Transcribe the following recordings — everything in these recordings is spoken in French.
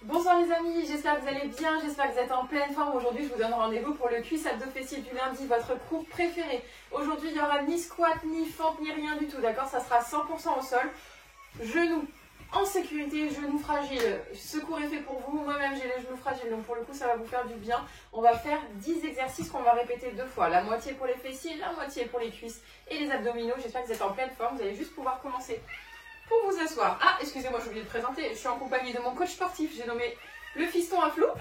Bonsoir les amis, j'espère que vous allez bien, j'espère que vous êtes en pleine forme. Aujourd'hui, je vous donne rendez-vous pour le cuisse abdos fessiers du lundi, votre cours préféré. Aujourd'hui, il n'y aura ni squat, ni fente, ni rien du tout, d'accord? Ça sera 100% au sol. Genoux en sécurité, genoux fragiles. Ce cours est fait pour vous. Moi-même, j'ai les genoux fragiles, donc pour le coup, ça va vous faire du bien. On va faire 10 exercices qu'on va répéter 2 fois. La moitié pour les fessiers, la moitié pour les cuisses et les abdominaux. J'espère que vous êtes en pleine forme. Vous allez juste pouvoir commencer. Pour vous asseoir. Ah, excusez-moi, j'ai oublié de présenter. Je suis en compagnie de mon coach sportif. J'ai nommé le fiston à flot.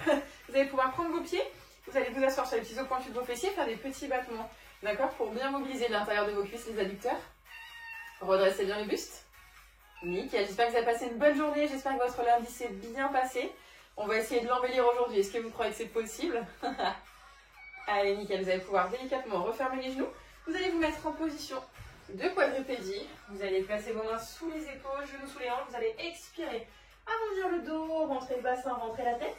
Vous allez pouvoir prendre vos pieds. Vous allez vous asseoir sur les petits os pointus de vos fessiers, faire des petits battements. D'accord? Pour bien mobiliser l'intérieur de vos cuisses, les adducteurs. Redressez bien le buste. Nickel. J'espère que vous avez passé une bonne journée. J'espère que votre lundi s'est bien passé. On va essayer de l'embellir aujourd'hui. Est-ce que vous croyez que c'est possible? Allez, nickel. Vous allez pouvoir délicatement refermer les genoux. Vous allez vous mettre en position de quadrupédie. Vous allez placer vos mains sous les épaules, genoux sous les hanches. Vous allez expirer, arrondir le dos, rentrer le bassin, rentrer la tête.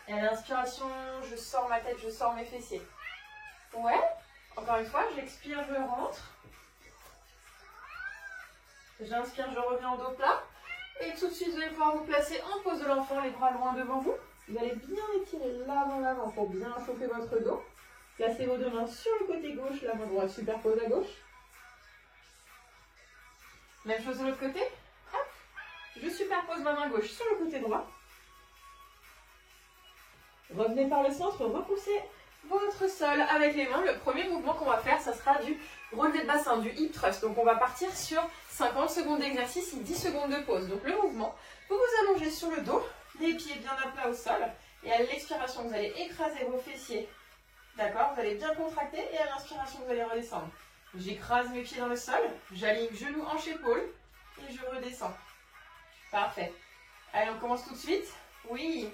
Et à l'inspiration, je sors ma tête, je sors mes fessiers. Ouais, encore une fois, j'expire, je rentre. J'inspire, je reviens au dos plat. Et tout de suite, vous allez pouvoir vous placer en pose de l'enfant, les bras loin devant vous. Vous allez bien étirer l'avant pour bien chauffer votre dos. Placez vos deux mains sur le côté gauche, la main droite superpose à gauche. Même chose de l'autre côté. Hop. Je superpose ma main gauche sur le côté droit. Revenez par le centre, repoussez votre sol avec les mains. Le premier mouvement qu'on va faire, ça sera du relevé de bassin, du hip thrust. Donc on va partir sur 50 secondes d'exercice et 10 secondes de pause. Donc le mouvement, vous vous allongez sur le dos, les pieds bien à plat au sol. Et à l'expiration, vous allez écraser vos fessiers. D'accord, vous allez bien contracter et à l'inspiration, vous allez redescendre. J'écrase mes pieds dans le sol, j'aligne genoux, hanches, épaules et je redescends. Parfait. Allez, on commence tout de suite. Oui.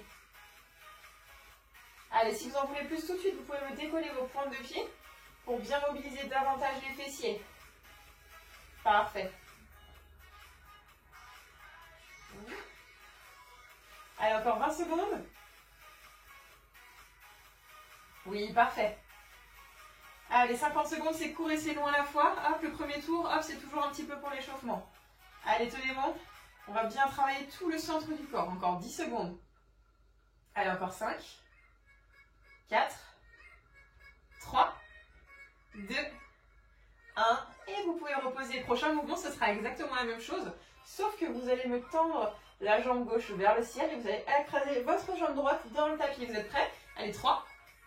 Allez, si vous en voulez plus tout de suite, vous pouvez me décoller vos pointes de pied pour bien mobiliser davantage les fessiers. Parfait. Allez, encore 20 secondes. Oui, parfait. Allez, 50 secondes, c'est court et c'est long à la fois. Hop, le premier tour, hop, c'est toujours un petit peu pour l'échauffement. Allez, tenez bon. On va bien travailler tout le centre du corps. Encore 10 secondes. Allez, encore 5, 4, 3, 2, 1. Et vous pouvez reposer. Prochain mouvement, ce sera exactement la même chose. Sauf que vous allez me tendre la jambe gauche vers le ciel et vous allez écraser votre jambe droite dans le tapis. Vous êtes prêts? Allez, 3,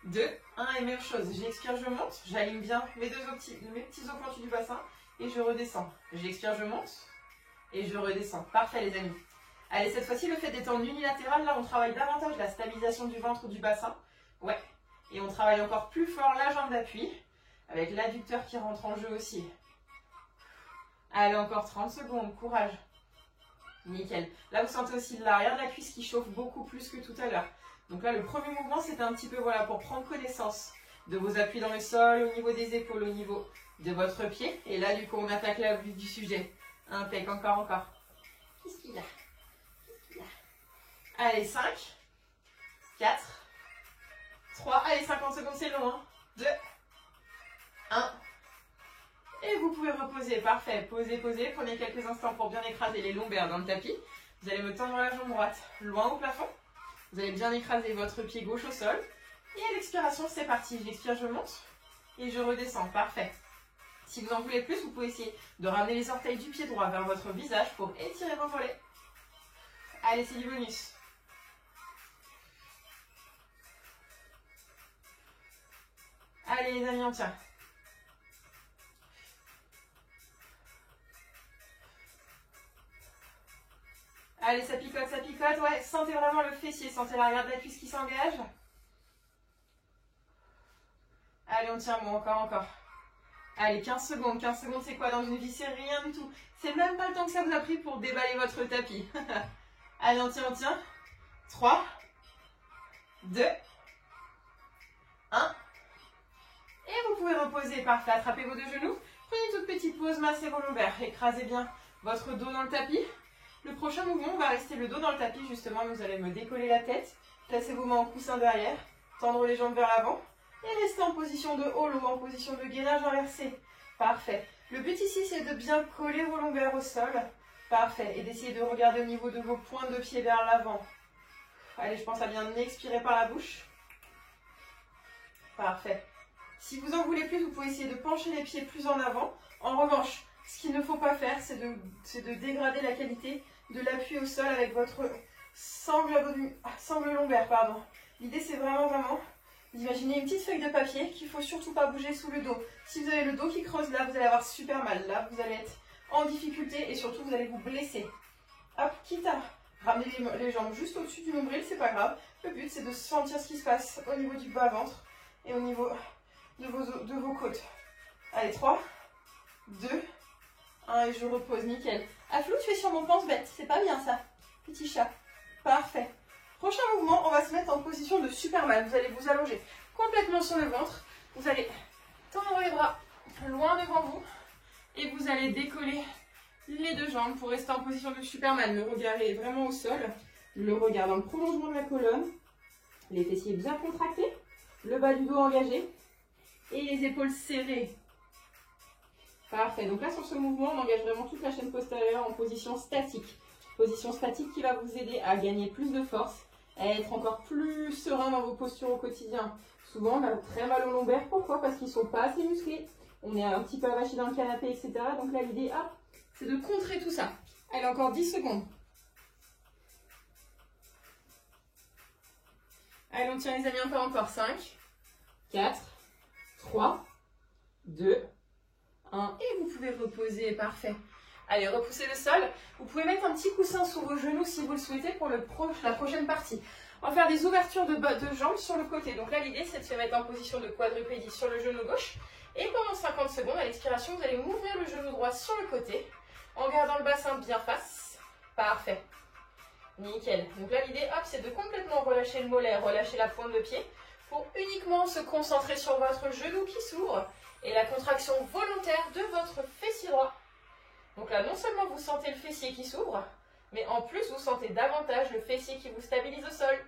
2, 1 et même chose. J'expire, je monte. J'aligne bien mes petits os pointus du bassin et je redescends. J'expire, je monte et je redescends. Parfait les amis. Allez, cette fois-ci, le fait d'être en unilatéral, là, on travaille davantage la stabilisation du ventre ou du bassin. Ouais. Et on travaille encore plus fort la jambe d'appui avec l'adducteur qui rentre en jeu aussi. Allez, encore 30 secondes. Courage. Nickel. Là, vous sentez aussi l'arrière de la cuisse qui chauffe beaucoup plus que tout à l'heure. Donc là, le premier mouvement, c'est un petit peu voilà, pour prendre connaissance de vos appuis dans le sol, au niveau des épaules, au niveau de votre pied. Et là, du coup, on attaque la vue du sujet. Impec, encore. Qu'est-ce qu'il a? Allez, 5, 4, 3, allez, 50 secondes, c'est long. 2, 1. Et vous pouvez reposer, parfait. Posez, prenez quelques instants pour bien écraser les lombaires dans le tapis. Vous allez me tendre la jambe droite loin au plafond. Vous allez bien écraser votre pied gauche au sol. Et à l'expiration, c'est parti. J'expire, je monte et je redescends. Parfait. Si vous en voulez plus, vous pouvez essayer de ramener les orteils du pied droit vers votre visage pour étirer vos mollets. Allez, c'est du bonus. Allez les amis, on tient. Allez, ça picote. Ouais, sentez vraiment le fessier, sentez l'arrière de la cuisse qui s'engage. Allez, on tient bon, encore. Allez, 15 secondes, c'est quoi dans une vie? C'est rien du tout. C'est même pas le temps que ça vous a pris pour déballer votre tapis. Allez, on tient. 3, 2, 1. Et vous pouvez reposer, parfait. Attrapez vos deux genoux. Prenez une toute petite pause, massez vos lombaires. Écrasez bien votre dos dans le tapis. Le prochain mouvement, on va rester le dos dans le tapis, justement. Vous allez me décoller la tête. Placez vos mains en coussin derrière. Tendre les jambes vers l'avant. Et restez en position de holo, en position de gainage inversé. Parfait. Le but ici, c'est de bien coller vos lombaires au sol. Parfait. Et d'essayer de regarder au niveau de vos pointes de pied vers l'avant. Allez, je pense à bien expirer par la bouche. Parfait. Si vous en voulez plus, vous pouvez essayer de pencher les pieds plus en avant. En revanche, ce qu'il ne faut pas faire, c'est de dégrader la qualité de l'appui au sol avec votre sangle lombaire. L'idée, c'est vraiment d'imaginer une petite feuille de papier qu'il ne faut surtout pas bouger sous le dos. Si vous avez le dos qui creuse, là, vous allez avoir super mal. Là, vous allez être en difficulté et surtout, vous allez vous blesser. Hop, quitte à ramener les jambes juste au-dessus du nombril, c'est pas grave. Le but, c'est de sentir ce qui se passe au niveau du bas-ventre et au niveau de vos côtes. Allez, 3, 2, 1 et je repose, nickel. Aflou, tu es sur mon pense-bête, c'est pas bien ça. Petit chat, parfait. Prochain mouvement, on va se mettre en position de Superman. Vous allez vous allonger complètement sur le ventre. Vous allez tendre les bras loin devant vous et vous allez décoller les deux jambes pour rester en position de Superman. Le regard est vraiment au sol. Le regard dans le prolongement de la colonne. Les fessiers bien contractés. Le bas du dos engagé. Et les épaules serrées. Parfait. Donc là, sur ce mouvement, on engage vraiment toute la chaîne postérieure en position statique. Position statique qui va vous aider à gagner plus de force, à être encore plus serein dans vos postures au quotidien. Souvent, on a très mal au lombaire. Pourquoi? Parce qu'ils ne sont pas assez musclés. On est un petit peu avachi dans le canapé, etc. Donc là, l'idée, c'est de contrer tout ça. Allez, encore 10 secondes. Allez, on tient les amis encore. 5, 4, 3, 2, 1. Et vous pouvez reposer, parfait. Allez, repoussez le sol. Vous pouvez mettre un petit coussin sous vos genoux si vous le souhaitez pour la prochaine partie. On va faire des ouvertures de jambes sur le côté. Donc là, l'idée, c'est de se mettre en position de quadrupédie sur le genou gauche. Et pendant 50 secondes, à l'expiration, vous allez ouvrir le genou droit sur le côté en gardant le bassin bien face. Parfait. Nickel. Donc là, l'idée, c'est de complètement relâcher le mollet, relâcher la pointe de pied pour uniquement se concentrer sur votre genou qui s'ouvre et la contraction volontaire de votre fessier droit. Donc là, non seulement vous sentez le fessier qui s'ouvre, mais en plus, vous sentez davantage le fessier qui vous stabilise au sol.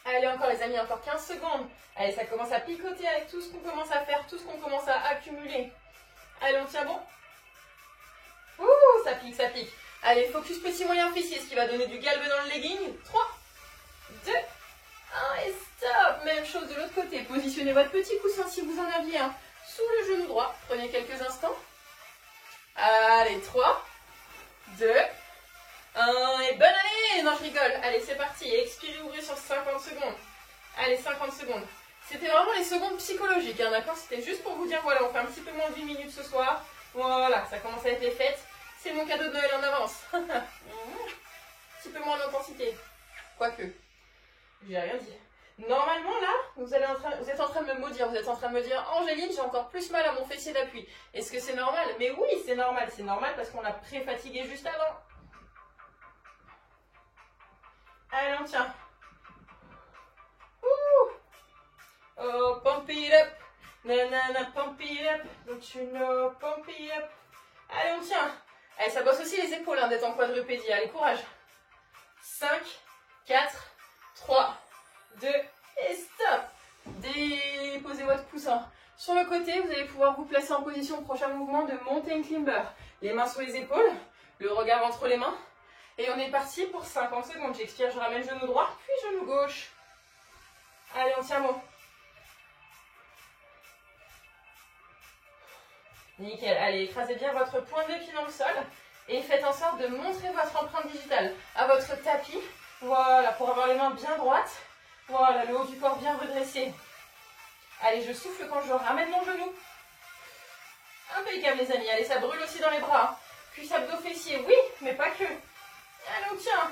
Allez, encore les amis, encore 15 secondes. Allez, ça commence à picoter avec tout ce qu'on commence à faire, tout ce qu'on commence à accumuler. Allez, on tient bon. Ouh, ça pique, ça pique. Allez, focus petit moyen fessier, ce qui va donner du galbe dans le legging. 3, 2, 1 et stop. Même chose de l'autre côté. Positionnez votre petit coussin si vous en aviez un sous le genou droit. Prenez quelques instants. Allez, 3, 2, 1 et bonne année. Non, je rigole. Allez, c'est parti. Expirez, ouvrez sur 50 secondes. Allez, 50 secondes. C'était vraiment les secondes psychologiques, hein, d'accord? C'était juste pour vous dire, voilà, on fait un petit peu moins de 8 minutes ce soir. Voilà, ça commence à être les fêtes. C'est mon cadeau de Noël en avance. Un petit peu moins d'intensité. Quoique, j'ai rien dit. Normalement, là, vous êtes en train de me maudire. Vous êtes en train de me dire, Angéline, j'ai encore plus mal à mon fessier d'appui. Est-ce que c'est normal? Mais oui, c'est normal. C'est normal parce qu'on l'a pré-fatigué juste avant. Allez, on tient. Ouh. Oh, pump it up. Nanana, pump it up. Don't you know, pump it up. Allez, on tient. Allez, ça bosse aussi les épaules hein, d'être en quadrupédie. Allez, courage. 5, 4, 3, 2 et stop. Déposez votre coussin. Sur le côté, vous allez pouvoir vous placer en position prochain mouvement de mountain climber. Les mains sur les épaules, le regard entre les mains. Et on est parti pour 50 secondes. J'expire, je ramène genou droit, puis genou gauche. Allez, on tient bon. Nickel. Allez, écrasez bien votre pointe de pied dans le sol et faites en sorte de montrer votre empreinte digitale à votre tapis. Voilà, pour avoir les mains bien droites. Voilà, le haut du corps bien redressé. Allez, je souffle quand je ramène mon genou. Impeccable les amis. Allez, ça brûle aussi dans les bras. Cuisse abdos fessiers, oui, mais pas que. Allez, on tient.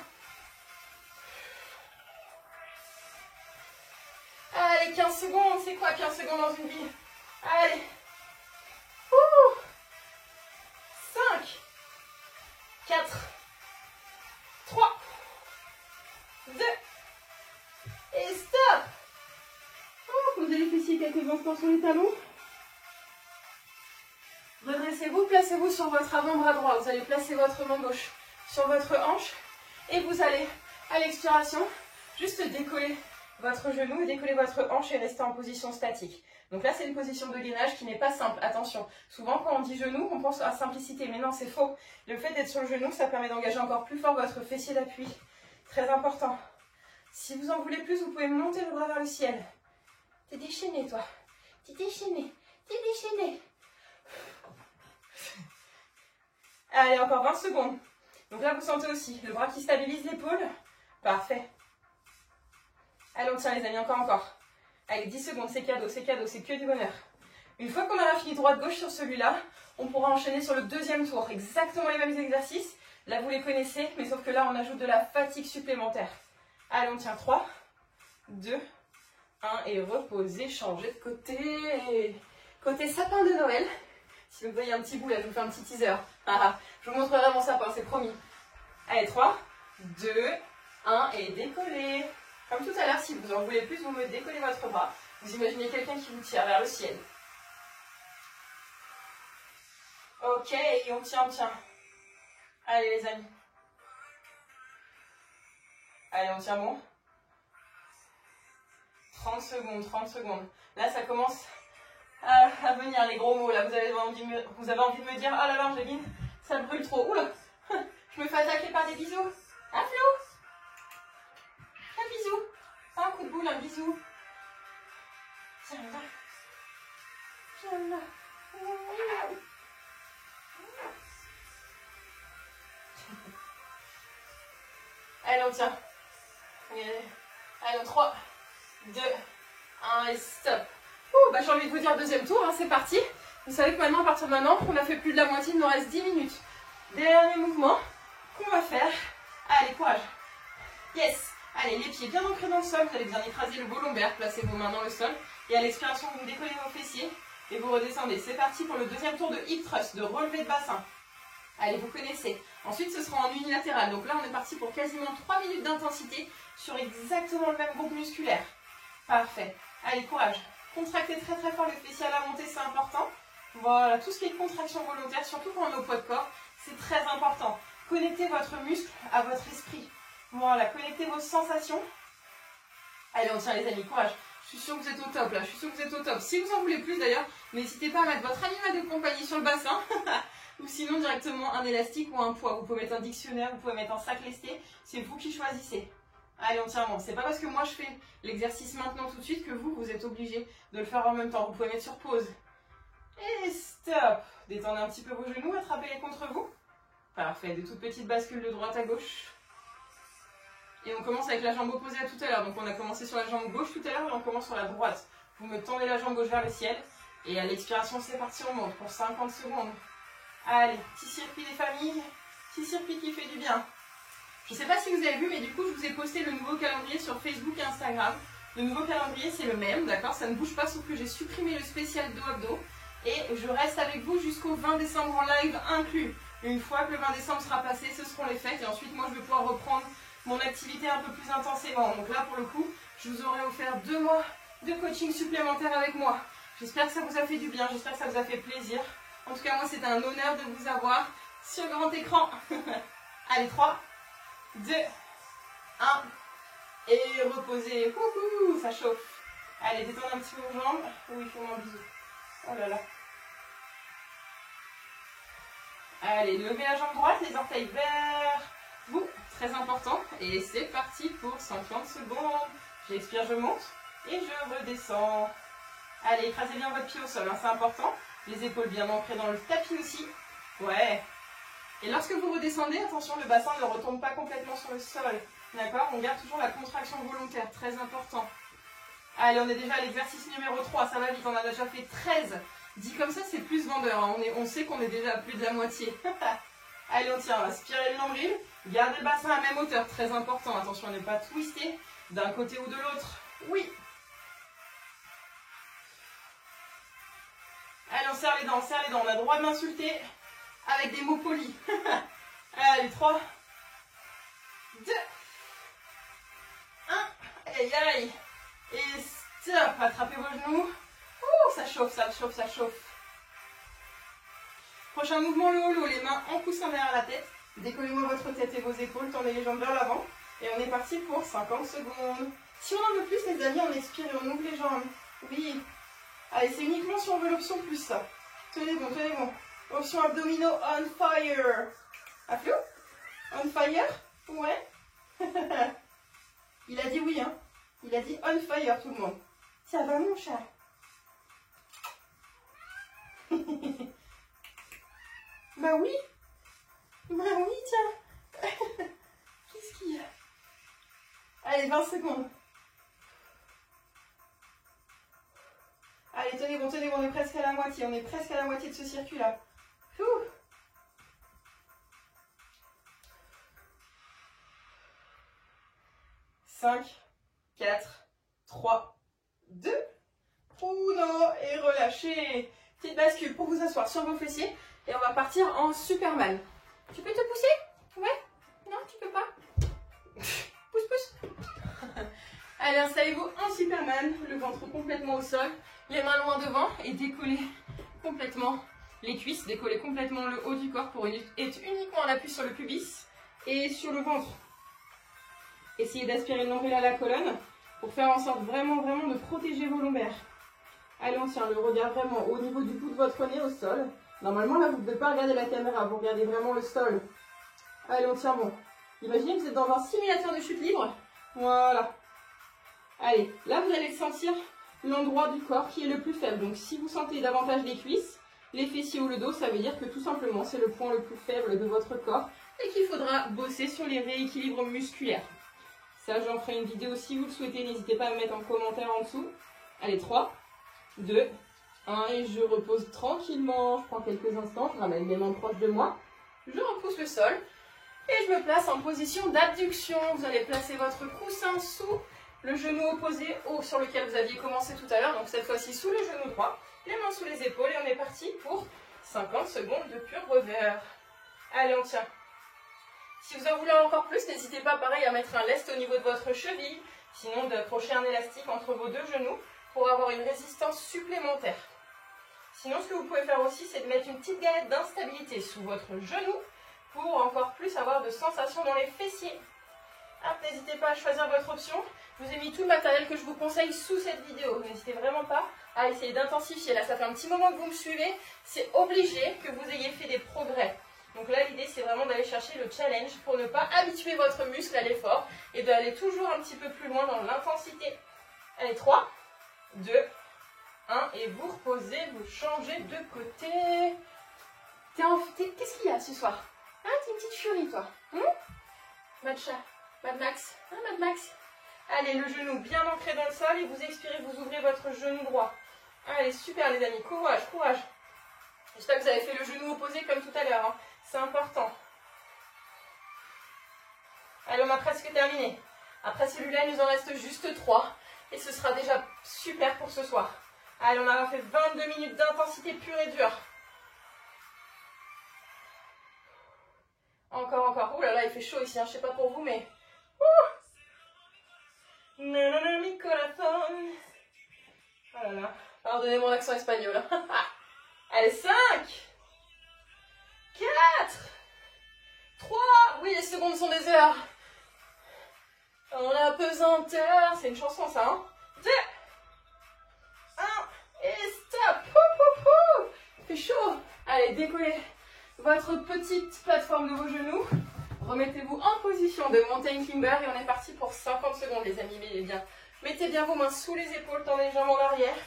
Allez, 15 secondes. C'est quoi 15 secondes dans une vie? Allez. 5, 4, 3, 2, et stop. Posez les fessiers quelques instants sur les talons. Redressez-vous, placez-vous sur votre avant-bras droit. Vous allez placer votre main gauche sur votre hanche et vous allez, à l'expiration, juste décoller votre genou et décollez votre hanche et restez en position statique. Donc là, c'est une position de gainage qui n'est pas simple. Attention, souvent quand on dit genou, on pense à simplicité, mais non, c'est faux. Le fait d'être sur le genou, ça permet d'engager encore plus fort votre fessier d'appui. Très important. Si vous en voulez plus, vous pouvez monter le bras vers le ciel. T'es déchaîné, toi. T'es déchaîné. T'es déchaîné. Allez, encore 20 secondes. Donc là, vous sentez aussi le bras qui stabilise l'épaule. Parfait. Allez, on tient les amis, encore. Allez, 10 secondes, c'est cadeau, c'est que du bonheur. Une fois qu'on aura fini droite-gauche sur celui-là, on pourra enchaîner sur le deuxième tour. Exactement les mêmes exercices. Là, vous les connaissez, mais sauf que là, on ajoute de la fatigue supplémentaire. Allez, on tient 3, 2, 1 et reposez, changez de côté. Côté sapin de Noël. Si vous voyez un petit bout là, je vous fais un petit teaser. Je vous montrerai mon sapin, c'est promis. Allez, 3, 2, 1 et décollez. Comme tout à l'heure, si vous en voulez plus, vous me décollez votre bras. Vous imaginez quelqu'un qui vous tire vers le ciel. Ok, et on tient, Allez les amis. Allez, on tient bon. 30 secondes. Là, ça commence à venir les gros mots. Là, vous avez envie de me dire, oh là là, Angéline, ça brûle trop. Oula, je me fais attaquer par des bisous. Ah, Flo? Un bisou. Un coup de boule, un bisou. Viens là. Allez, on tient. Allez, 3, 2, 1 et stop. Bah, j'ai envie de vous dire deuxième tour, hein, c'est parti. Vous savez que maintenant, à partir de maintenant, on a fait plus de la moitié, il nous reste 10 minutes. Dernier mouvement qu'on va faire. Allez, courage. Yes. Allez, les pieds bien ancrés dans le sol, vous allez bien écraser le dos lombaire, placez vos mains dans le sol. Et à l'expiration, vous décollez vos fessiers et vous redescendez. C'est parti pour le deuxième tour de hip thrust, de relevé de bassin. Allez, vous connaissez. Ensuite, ce sera en unilatéral. Donc là, on est parti pour quasiment 3 minutes d'intensité sur exactement le même groupe musculaire. Parfait. Allez, courage. Contractez très très fort le fessier à la montée, c'est important. Voilà, tout ce qui est contraction volontaire, surtout quand on est au poids de corps, c'est très important. Connectez votre muscle à votre esprit. Voilà, connectez vos sensations. Allez, on tient les amis, courage. Je suis sûre que vous êtes au top là, je suis sûre que vous êtes au top. Si vous en voulez plus d'ailleurs, n'hésitez pas à mettre votre animal de compagnie sur le bassin. Ou sinon directement un élastique ou un poids. Vous pouvez mettre un dictionnaire, vous pouvez mettre un sac lesté. C'est vous qui choisissez. Allez, on tient bon. C'est pas parce que moi je fais l'exercice maintenant tout de suite que vous êtes obligé de le faire en même temps. Vous pouvez mettre sur pause. Et stop. Détendez un petit peu vos genoux, attrapez-les contre vous. Parfait, des toutes petites bascules de droite à gauche. Et on commence avec la jambe opposée à tout à l'heure. Donc on a commencé sur la jambe gauche tout à l'heure et on commence sur la droite. Vous me tendez la jambe gauche vers le ciel. Et à l'expiration, c'est parti, on monte pour 50 secondes. Allez, petit circuit des familles, petit circuit qui fait du bien. Je ne sais pas si vous avez vu, mais du coup, je vous ai posté le nouveau calendrier sur Facebook et Instagram. Le nouveau calendrier, c'est le même, d'accord? Ça ne bouge pas, sauf que j'ai supprimé le spécial dos-abdos. Et je reste avec vous jusqu'au 20 décembre en live inclus. Une fois que le 20 décembre sera passé, ce seront les fêtes. Et ensuite, moi, je vais pouvoir reprendre mon activité un peu plus intensément. Donc là, pour le coup, je vous aurai offert 2 mois de coaching supplémentaire avec moi. J'espère que ça vous a fait du bien, j'espère que ça vous a fait plaisir. En tout cas, moi, c'est un honneur de vous avoir sur grand écran. Allez, 3, 2, 1. Et reposez. Ouhou, ça chauffe. Allez, détendez un petit peu vos jambes. Oui, il faut un bisou. Oh là là. Allez, levez la jambe droite, les orteils vers vous. Très important. Et c'est parti pour 50 secondes. J'expire, je monte. Et je redescends. Allez, écrasez bien votre pied au sol, hein, c'est important. Les épaules bien ancrées dans le tapis aussi. Ouais. Et lorsque vous redescendez, attention, le bassin ne retombe pas complètement sur le sol. D'accord? On garde toujours la contraction volontaire, très important. Allez, on est déjà à l'exercice numéro 3, ça va vite, on a déjà fait 13. Dit comme ça, c'est plus vendeur, hein. On sait qu'on est déjà à plus de la moitié. Allez, on tient, aspirez le nombril. Gardez le bassin à même hauteur, très important. Attention à ne pas twister d'un côté ou de l'autre. Oui. Allez, on serre les dents, on a le droit de m'insulter avec des mots polis. Allez, 3, 2, 1, aïe aïe. Et stop, attrapez vos genoux. Ouh, ça chauffe, ça chauffe, ça chauffe. Prochain mouvement, le holo, les mains en coussin derrière la tête. Décollez-moi votre tête et vos épaules, tendez les jambes vers l'avant. Et on est parti pour 50 secondes. Si on en veut plus, les amis, on expire et on ouvre les jambes. Oui. Allez, c'est uniquement si on veut l'option plus, ça. Tenez bon, tenez bon. Option abdominaux on fire. À flou? On fire? Ouais. Il a dit oui, hein. Il a dit on fire, tout le monde. Ça va, mon chat? Bah oui. Bah oui, tiens. Qu'est-ce qu'il y a? Allez, 20 secondes. Allez, tenez bon, on est presque à la moitié. On est presque à la moitié de ce circuit-là. 5, 4, 3, 2, 1, et relâchez. Petite bascule pour vous asseoir sur vos fessiers et on va partir en Superman. Tu peux te pousser? Ouais? Non, tu peux pas? Pousse, pousse. Allez, installez-vous en Superman, le ventre complètement au sol, les mains loin devant et décollez complètement les cuisses, décollez complètement le haut du corps pour être uniquement en appui sur le pubis et sur le ventre. Essayez d'aspirer le nombril à la colonne pour faire en sorte vraiment de protéger vos lombaires. Allez, on tient le regard vraiment au niveau du bout de votre nez au sol. Normalement, là, vous ne devez pas regarder la caméra, vous regardez vraiment le sol. Allez, on tient bon. Imaginez que vous êtes dans un simulateur de chute libre. Voilà. Allez, là, vous allez sentir l'endroit du corps qui est le plus faible. Donc, si vous sentez davantage les cuisses, les fessiers ou le dos, ça veut dire que tout simplement, c'est le point le plus faible de votre corps et qu'il faudra bosser sur les rééquilibres musculaires. Ça, j'en ferai une vidéo si vous le souhaitez. N'hésitez pas à me mettre en commentaire en dessous. Allez, 3, 2, 1 et je repose tranquillement. Je prends quelques instants, je ramène mes mains proches de moi. Je repousse le sol et je me place en position d'abduction. Vous allez placer votre coussin sous le genou opposé au sur lequel vous aviez commencé tout à l'heure. Donc cette fois-ci sous le genou droit, les mains sous les épaules et on est parti pour 50 secondes de pur bonheur. Allez, on tient. Si vous en voulez encore plus, n'hésitez pas pareil à mettre un lest au niveau de votre cheville, sinon d'accrocher un élastique entre vos deux genoux pour avoir une résistance supplémentaire. Sinon, ce que vous pouvez faire aussi, c'est de mettre une petite galette d'instabilité sous votre genou pour encore plus avoir de sensations dans les fessiers. N'hésitez pas à choisir votre option. Je vous ai mis tout le matériel que je vous conseille sous cette vidéo. N'hésitez vraiment pas à essayer d'intensifier. Là, ça fait un petit moment que vous me suivez. C'est obligé que vous ayez fait des progrès. Donc là, l'idée, c'est vraiment d'aller chercher le challenge pour ne pas habituer votre muscle à l'effort et d'aller toujours un petit peu plus loin dans l'intensité. Allez, 3, 2, 1 et vous reposez, vous changez de côté. Qu'est-ce qu'il y a ce soir? Ah, t'es une petite furie, toi. Mad Max. Ah, Mad Max. Allez, le genou bien ancré dans le sol et vous expirez, vous ouvrez votre genou droit. Allez, super les amis, courage, courage. J'espère que vous avez fait le genou opposé comme tout à l'heure, hein. C'est important. Allez, on a presque terminé. Après celui-là, il nous en reste juste 3. Et ce sera déjà super pour ce soir. Allez, on a fait 22 minutes d'intensité pure et dure. Encore, encore. Ouh là là, il fait chaud ici, hein. Je sais pas pour vous, mais... Nanana, mi corazón. Oh là là. Pardonnez mon accent espagnol. Allez, 5, 4, 3, oui, les secondes sont des heures. On a pesanteur, c'est une chanson ça, hein. 2, 1, et stop. Il fait chaud. Allez, décollez votre petite plateforme de vos genoux. Remettez-vous en position de mountain climber et on est parti pour 50 secondes, les amis. Mettez bien vos mains sous les épaules, tendez les jambes en arrière.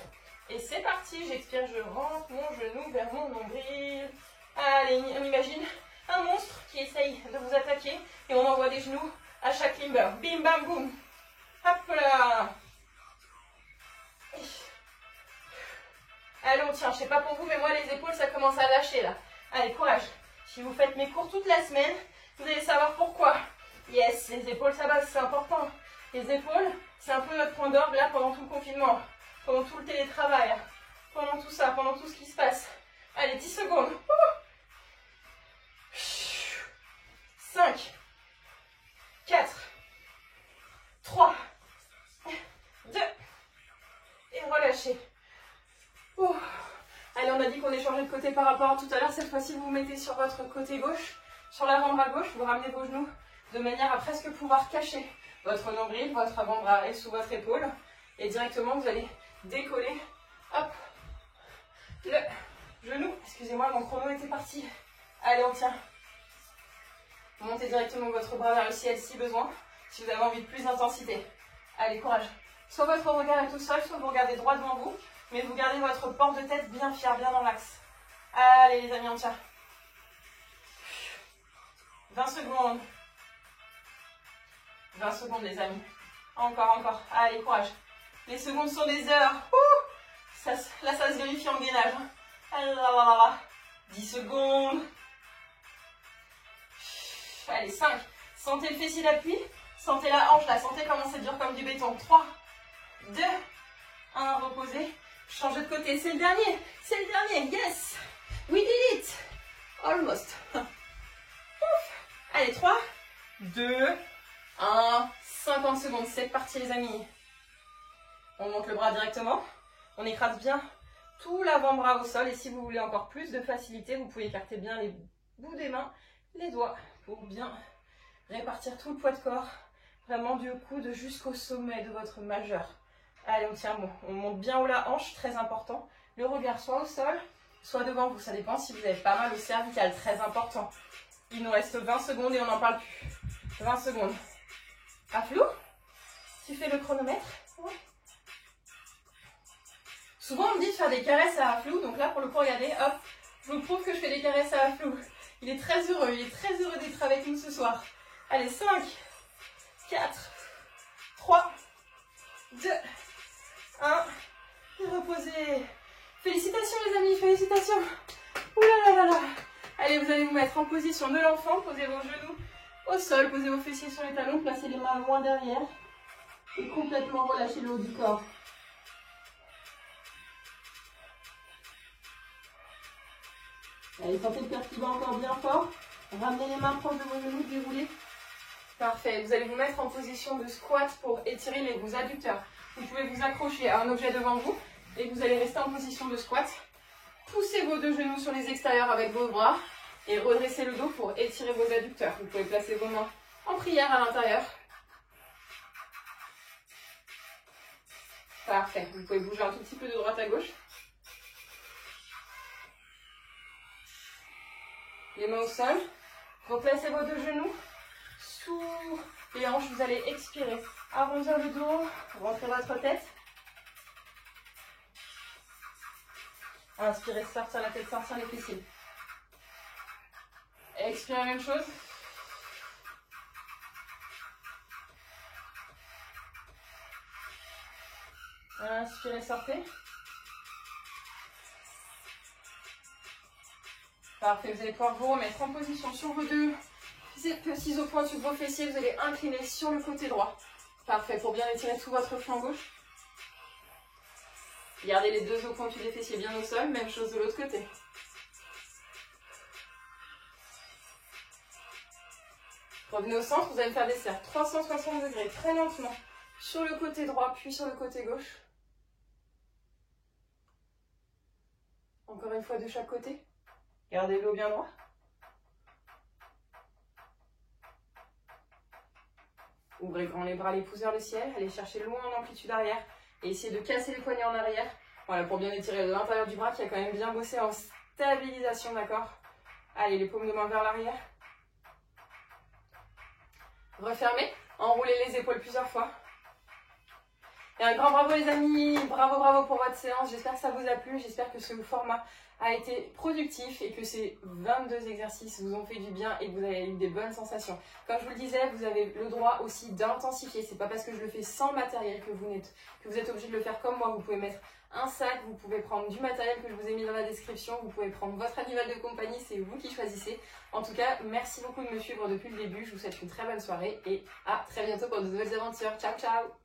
Et c'est parti, j'expire, je rentre mon genou vers mon nombril. Allez, on imagine un monstre qui essaye de vous attaquer et on envoie des genoux à chaque climber. Bim, bam, boum. Hop là. Allez, on tient. Je sais pas pour vous, mais moi, les épaules, ça commence à lâcher là. Allez, courage. Si vous faites mes cours toute la semaine, vous allez savoir pourquoi. Yes, les épaules, ça va, c'est important. Les épaules, c'est un peu notre point d'orgue là pendant tout le confinement. Pendant tout le télétravail, pendant tout ça, pendant tout ce qui se passe. Allez, 10 secondes. 5, 4, 3, 2, et relâchez. Allez, on a dit qu'on échangeait de côté par rapport à tout à l'heure. Cette fois-ci, vous vous mettez sur votre côté gauche, sur l'avant-bras gauche, vous ramenez vos genoux de manière à presque pouvoir cacher votre nombril, votre avant-bras est sous votre épaule. Et directement, vous allez décoller. Hop. Le genou. Excusez-moi, mon chrono était parti. Allez, on tient. Montez directement votre bras vers le ciel si besoin. Si vous avez envie de plus d'intensité. Allez, courage. Soit votre regard est tout seul, soit vous regardez droit devant vous. Mais vous gardez votre port de tête bien fier, bien dans l'axe. Allez, les amis, on tient. 20 secondes. 20 secondes, les amis. Encore, encore. Allez, courage. Les secondes sont des heures. Ouh, là, ça se vérifie en gainage. Allez, là, là, là. 10 secondes. Allez, 5. Sentez le fessier d'appui. Sentez la hanche, là. Sentez comment c'est dur comme du béton. 3, 2, 1. Reposez. Changez de côté. C'est le dernier. C'est le dernier. Yes. We did it. Almost. Ouf. Allez, 3, 2, 1. 50 secondes. C'est parti, les amis. On monte le bras directement. On écrase bien tout l'avant-bras au sol. Et si vous voulez encore plus de facilité, vous pouvez écarter bien les bouts des mains, les doigts, pour bien répartir tout le poids de corps. Vraiment du coude jusqu'au sommet de votre majeur. Allez, on tient bon. On monte bien haut la hanche, très important. Le regard soit au sol, soit devant vous. Ça dépend si vous avez pas mal au cervical, très important. Il nous reste 20 secondes et on n'en parle plus. 20 secondes. À flou? Tu fais le chronomètre? Ouais. Souvent on me dit de faire des caresses à flou, donc là pour le coup regardez, hop, je vous prouve que je fais des caresses à flou. Il est très heureux d'être avec nous ce soir. Allez, 5, 4, 3, 2, 1, et reposez. Félicitations les amis, félicitations. Ouh là là là là. Allez, vous allez vous mettre en position de l'enfant, posez vos genoux au sol, posez vos fessiers sur les talons, placez les mains loin derrière et complètement relâchez le haut du corps. Allez, sentez le cœur qui bat encore bien fort. Ramenez les mains proches de vos genoux, déroulez. Parfait. Vous allez vous mettre en position de squat pour étirer vos adducteurs. Vous pouvez vous accrocher à un objet devant vous et vous allez rester en position de squat. Poussez vos deux genoux sur les extérieurs avec vos bras et redressez le dos pour étirer vos adducteurs. Vous pouvez placer vos mains en prière à l'intérieur. Parfait. Vous pouvez bouger un tout petit peu de droite à gauche. Les mains au sol. Replacez vos deux genoux sous les hanches. Vous allez expirer. Arrondir le dos. Rentrez votre tête. Inspirez, sortir la tête, sortir les fessiers. Expirez, même chose. Inspirez, sortez. Parfait, vous allez pouvoir vous remettre en position sur vos deux petits os pointus de vos fessiers. Vous allez incliner sur le côté droit. Parfait, pour bien étirer tout votre flanc gauche. Gardez les deux os pointus des fessiers bien au sol. Même chose de l'autre côté. Revenez au centre, vous allez faire des cercles 360 degrés très lentement sur le côté droit puis sur le côté gauche. Encore une fois de chaque côté. Gardez le dos bien droit. Ouvrez grand les bras, les pouces vers le ciel. Allez chercher loin en amplitude arrière. Et essayez de casser les poignets en arrière. Voilà, pour bien étirer l'intérieur du bras qui a quand même bien bossé en stabilisation, d'accord? Allez, les paumes de main vers l'arrière. Refermez. Enroulez les épaules plusieurs fois. Et un grand bravo les amis. Bravo, bravo pour votre séance. J'espère que ça vous a plu. J'espère que ce format a été productif et que ces 22 exercices vous ont fait du bien et que vous avez eu des bonnes sensations. Comme je vous le disais, vous avez le droit aussi d'intensifier. C'est pas parce que je le fais sans matériel que vous êtes obligé de le faire comme moi. Vous pouvez mettre un sac, vous pouvez prendre du matériel que je vous ai mis dans la description, vous pouvez prendre votre animal de compagnie, c'est vous qui choisissez. En tout cas, merci beaucoup de me suivre depuis le début. Je vous souhaite une très bonne soirée et à très bientôt pour de nouvelles aventures. Ciao, ciao!